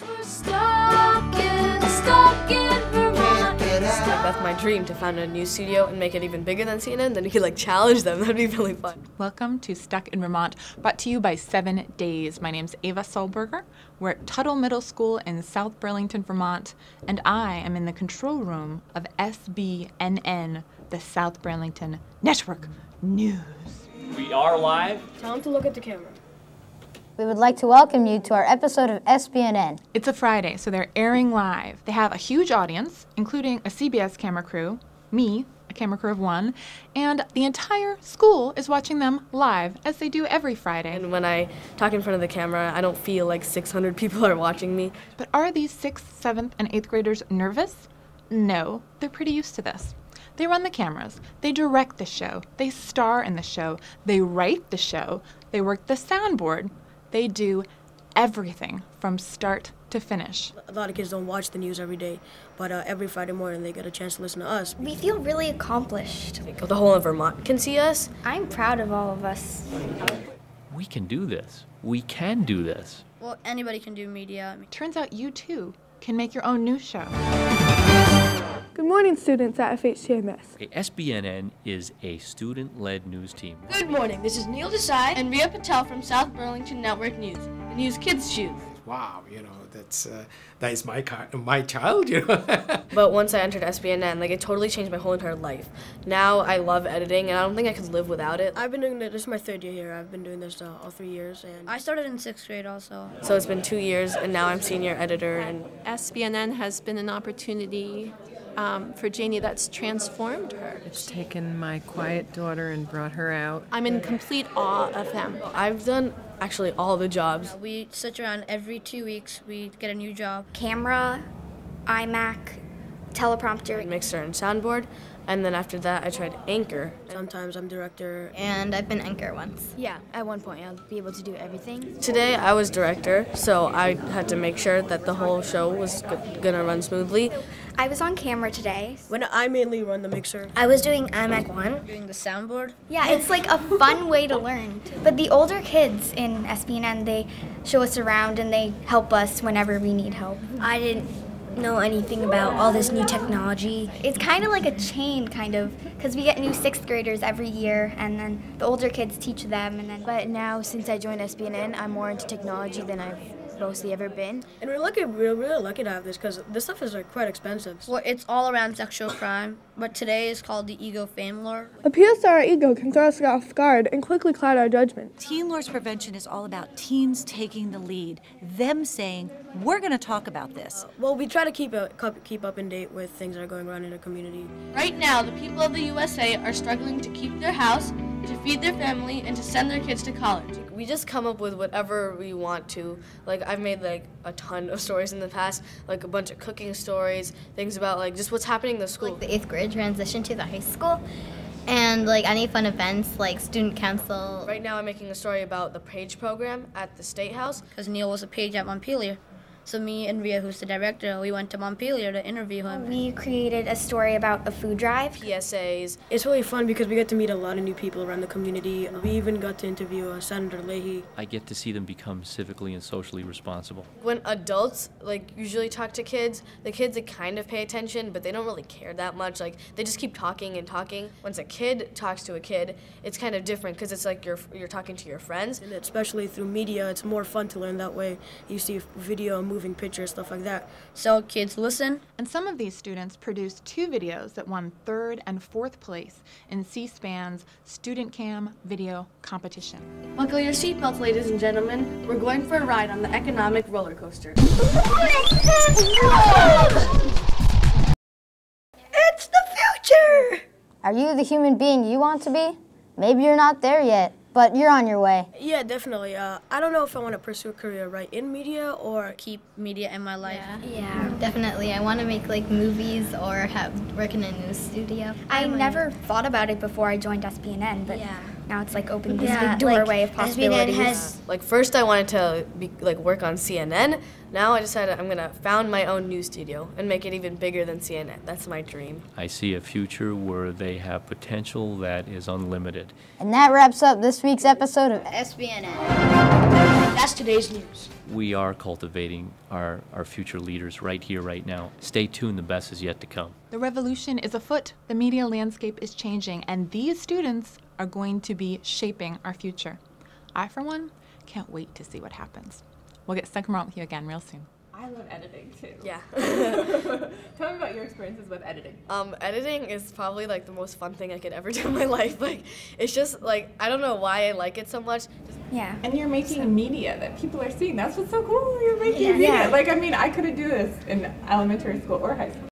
We're stuck in Vermont. That's my dream, to found a news studio and make it even bigger than CNN. Then you could like challenge them. That'd be really fun. Welcome to Stuck in Vermont, brought to you by 7 Days. My name's Ava Solberger. We're at Tuttle Middle School in South Burlington, Vermont, and I am in the control room of Sbnn, the South Burlington Network News. We are live. Tell them to look at the camera. We would like to welcome you to our episode of Sbnn. It's a Friday, so they're airing live. They have a huge audience, including a CBS camera crew, me, a camera crew of 1, and the entire school is watching them live, as they do every Friday. And when I talk in front of the camera, I don't feel like 600 people are watching me. But are these 6th, 7th, and 8th graders nervous? No, they're pretty used to this. They run the cameras, they direct the show, they star in the show, they write the show, they work the soundboard. They do everything from start to finish. A lot of kids don't watch the news every day, but every Friday morning they get a chance to listen to us. We feel really accomplished. The whole of Vermont can see us. I'm proud of all of us. We can do this. We can do this. Well, anybody can do media. Turns out you too can make your own news show. Good morning, students at FHTMS. Okay, SBNN is a student-led news team. Good morning, this is Neil Desai and Ria Patel from South Burlington Network News, the news kids choose. Wow, that is my child, But once I entered SBNN, it totally changed my whole entire life. Now I love editing, and I don't think I could live without it. I've been doing this is my 3rd year here. I've been doing this all 3 years, and I started in 6th grade also. so it's been 2 years, and now I'm senior editor. And SBNN has been an opportunity for Janie that's transformed her. It's taken my quiet daughter and brought her out. I'm in complete awe of them. I've done actually all the jobs. We switch around every 2 weeks. We get a new job. Camera, iMac, teleprompter, Mixer and soundboard, and then after that I tried anchor. Sometimes I'm director. And I've been anchor once. Yeah, at one point I'll be able to do everything. Today I was director, so I had to make sure that the whole show was gonna run smoothly. I was on camera today. When I mainly run the mixer. I was doing iMac 1. Doing the soundboard. Yeah, it's like a fun way to learn. But the older kids in SBNN, they show us around and they help us whenever we need help. I didn't know anything about all this new technology. It's kind of like a chain, because we get new 6th graders every year, and then the older kids teach them. But now, since I joined SBNN, I'm more into technology than I've mostly ever been. And we're really lucky to have this, because this stuff is quite expensive. Well, it's all around sexual crime, but today is called the ego fame lore. Appeals to our ego can throw us off guard and quickly cloud our judgment. Teen loss prevention is all about teens taking the lead, them saying, we're going to talk about this. Well, we try to keep up in date with things that are going on in the community. Right now, the people of the USA are struggling to keep their house, to feed their family, and to send their kids to college. We just come up with whatever we want to. I've made a ton of stories in the past, a bunch of cooking stories, things about just what's happening in the school. The 8th grade transition to the high school, and any fun events like student council. Right now I'm making a story about the page program at the State House. Because Neil was a page at Montpelier. So me and Ria, who's the director, we went to Montpelier to interview him. We created a story about a food drive. PSAs. It's really fun because we get to meet a lot of new people around the community. We even got to interview Senator Leahy. I get to see them become civically and socially responsible. When adults usually talk to kids, the kids kind of pay attention, but they don't really care that much. They just keep talking and talking. Once a kid talks to a kid, it's kind of different because it's you're talking to your friends. And especially through media, it's more fun to learn that way. You see video, moving pictures, stuff like that. So kids listen. And some of these students produced 2 videos that won 3rd and 4th place in C-SPAN's StudentCam video competition. Buckle your seatbelts, ladies and gentlemen. We're going for a ride on the economic roller coaster. It's the future! Are you the human being you want to be? Maybe you're not there yet, but you're on your way. Yeah, definitely. I don't know if I want to pursue a career in media or keep media in my life. Yeah. Definitely. I want to make movies or work in a news studio. I never thought about it before I joined SBNN, but now it's like opened this big doorway of possibilities. Like first I wanted to work on CNN. Now I decided I'm gonna found my own news studio and make it even bigger than CNN. That's my dream. I see a future where they have potential that is unlimited. And that wraps up this week's episode of SBNN. That's today's news. We are cultivating our future leaders right here, right now. Stay tuned, the best is yet to come. The revolution is afoot, the media landscape is changing, and these students are going to be shaping our future. I, for one, can't wait to see what happens. We'll get stuck around with you again real soon. I love editing too. Yeah. Tell me about your experiences with editing. Editing is probably like the most fun thing I could ever do in my life. Like, it's just like, I don't know why I like it so much. Yeah. And you're making media that people are seeing. That's what's so cool. You're making media. Like, I mean, I couldn't do this in elementary school or high school.